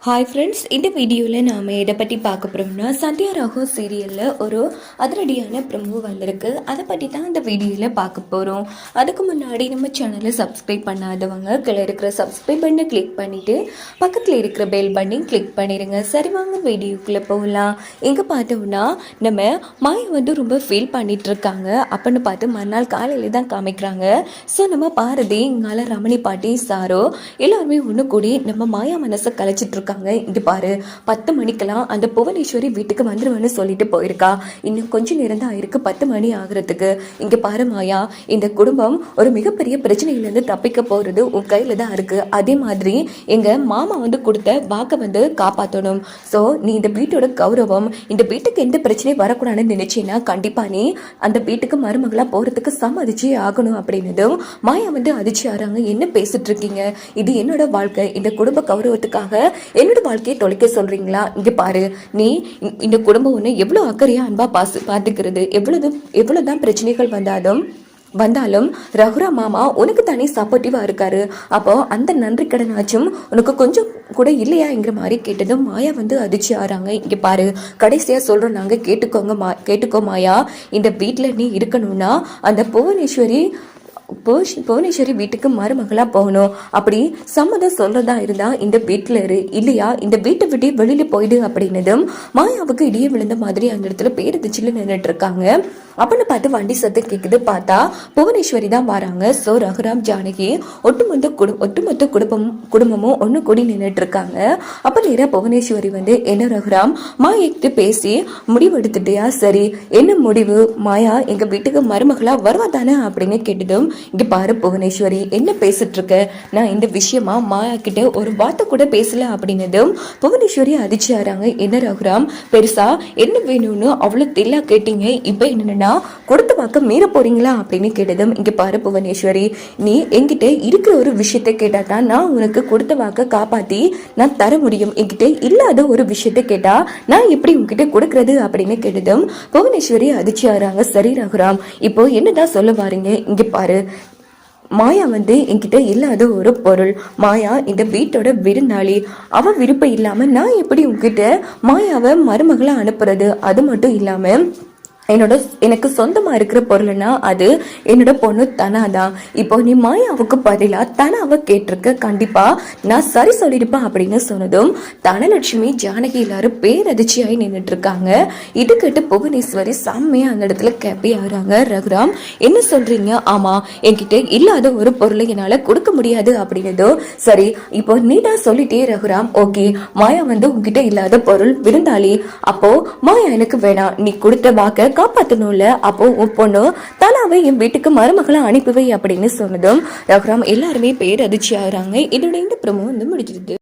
Hi friends, இந்த வீடியோவில் நாம் எதை பற்றி பார்க்க போகிறோம்னா சத்யா ராகு சீரியலில் ஒரு அதிரடியான ப்ரமோ வந்திருக்கு. அதை பற்றி தான் இந்த வீடியோவில் பார்க்க போகிறோம். அதுக்கு முன்னாடி நம்ம சேனலை சப்ஸ்கிரைப் பண்ணாதவங்க கீழே இருக்கிற சப்ஸ்கிரைப் பண்ணை கிளிக் பண்ணிவிட்டு பக்கத்தில் இருக்கிற பெல் பட்டனையும் கிளிக் பண்ணிடுங்க. சரி, வாங்க வீடியோக்குள்ளே போகலாம். எங்கே பார்த்தோம்னா நம்ம மாயா ரொம்ப ஃபீல் பண்ணிகிட்டு இருக்காங்க. அப்படின்னு பார்த்து மறுநாள் காலையில் தான் காமிக்கிறாங்க. ஸோ நம்ம பாரதி இங்கால ரமணி பாட்டி சாரோ எல்லாருமே ஒன்று கூடி நம்ம மாயா மனசை கலைச்சிட்ருக்காங்க. இங்க பாரு, 10 மணிக்கெல்லாம் அந்த புவனேஸ்வரி வீட்டுக்கு வந்துருவேன்னு சொல்லிட்டு போயிருக்கா. இன்னும் கொஞ்சம் நேரம் தான் இருக்கு 10 மணி ஆகுறதுக்கு. இங்க பாரு மாயா, இந்த குடும்பம் ஒரு மிகப்பெரிய பிரச்சனையிலேருந்து தப்பிக்க போறது உன் கையில தான் இருக்கு. அதே மாதிரி எங்க மாமா கொடுத்த வாக்கை காப்பாற்றணும். ஸோ நீ இந்த வீட்டோட கௌரவம், இந்த வீட்டுக்கு எந்த பிரச்சனையும் வரக்கூடாதுன்னு நினைச்சீன்னா கண்டிப்பா நீ அந்த வீட்டுக்கு மருமகளா போறதுக்கு சம்மதிச்சே ஆகணும் அப்படின்னதும் மாயா அதிர்ச்சி ஆறாங்க. என்ன பேசிட்டு இருக்கீங்க? இது என்னோட வாழ்க்கை, இந்த குடும்ப கௌரவத்துக்காக என்னோட வாழ்க்கையை தொலைக்க சொல்றீங்களா? இங்க பாரு, நீ இந்த குடும்பம் ஒன்று எவ்வளோ அக்கறையா அன்பா பார்த்துக்கிறது, எவ்வளவுதான் பிரச்சனைகள் வந்தாலும் ரகுரா மாமா உனக்கு தானே சப்போர்ட்டிவா இருக்காரு. அப்போ அந்த நன்றி கடனாச்சும் உனக்கு கொஞ்சம் கூட இல்லையாங்கிற மாதிரி கேட்டதும் மாயா அதிர்ச்சி ஆறாங்க. இங்க பாரு, கடைசியா சொல்றோம், நாங்க கேட்டுக்கோ மாயா, இந்த வீட்டுல நீ இருக்கணும்னா அந்த புவனேஸ்வரி வீட்டுக்கு மருமகளா போகணும். அப்படி சம்மதம் சொல்றதா இருந்தா இந்த வீட்டுல இரு, இல்லையா இந்த வீட்டை விட்டு வெளியில போயிடு அப்படின்னதும் மாயாவுக்கு இடியே விழுந்த மாதிரி அந்த இடத்துல பேரதிச்சில நின்றுட்டு இருக்காங்க. அப்படின்னு பார்த்து வண்டி சத்தம் கேட்குது. பார்த்தா புவனேஸ்வரி தான் வராங்க. ஸோ ரகுராம் ஜானகி ஒட்டுமொத்த குடும்பமும் ஒன்று கூடி நின்றுட்டு இருக்காங்க. அப்போ நேராக புவனேஸ்வரி என்ன ரகுராம் மாயிட்டு பேசி முடிவெடுத்துட்டியா? சரி, என்ன முடிவு? மாயா எங்க வீட்டுக்கு மருமகளா வருவா தானே அப்படின்னு கேட்டதும் இங்க பாரு புவனேஸ்வரி, என்ன பேசிட்டு இருக்க? நான் இந்த விஷயமா மாயா கிட்ட ஒரு வார்த்தை கூட பேசல அப்படின்னதும் புவனேஸ்வரி அதிர்ச்சி ஆறாங்க. என்ன ரகுராம், பெருசா என்ன வேணும்னு அவ்வளவு தெல்லா கேட்டீங்க, இப்ப என்னன்னா கொடுத்த வாக்க மீற போறீங்களா அப்படின்னு கேட்டதும் இங்க பாரு புவனேஸ்வரி, நீ என்கிட்ட இருக்கிற ஒரு விஷயத்தை கேட்டா தான் நான் உனக்கு கொடுத்த வாக்க காப்பாத்தி நான் தர முடியும். என்கிட்ட இல்லாத ஒரு விஷயத்தை கேட்டா நான் எப்படி உங்ககிட்ட கொடுக்கறது அப்படின்னு கேட்டதும் புவனேஸ்வரி அதிர்ச்சி ஆறாங்க. சரி ரகுராம், இப்போ என்னதான் சொல்ல வாரீங்க? இங்க பாரு, மாயா என்கிட்ட இல்லாத ஒரு பொருள். மாயா இந்த வீட்டோட விருந்தாளி. அவ விருப்பம் இல்லாம நான் எப்படி உங்ககிட்ட மாயாவை மருமகளா அனுப்புறது? அது மட்டும் இல்லாம எனக்கு சொந்தமா இருக்கிற பொருள்னா அது என்னோட பொண்ணு தனாதான். இப்போ நீ மாயாவுக்கு பதிலா தனாவை கேட்டிருக்க, கண்டிப்பா நான் சரி சொல்லிருப்பேன் அப்படின்னு சொன்னதும் தனலட்சுமி ஜானகி எல்லாரும் பேரதிர்ச்சியாகி நின்றுட்டு இருக்காங்க. இது கேட்டு புவனேஸ்வரி செம்மையா அந்த இடத்துல கேப்பி ஆகுறாங்க. ரகுராம், என்ன சொல்றீங்க? ஆமா, என்கிட்ட இல்லாத ஒரு பொருளை என்னால கொடுக்க முடியாது அப்படின்னதோ சரி, இப்போ நீ தான் சொல்லிட்டே ரகுராம், ஓகே, மாயா உங்ககிட்ட இல்லாத பொருள் விருந்தாளி. அப்போ மாயா எனக்கு வேணாம், நீ கொடுத்த வாக்க காப்பாத்தணும்ல. அப்போ உன் பொண்ணு தனாவை என் வீட்டுக்கு மருமகளை அனுப்புவை அப்படின்னு சொன்னதும் ரகுராம் எல்லாருமே பேரதிர்ச்சி ஆகுறாங்க. இதோட இந்த ப்ரோமோ முடிஞ்சிருது.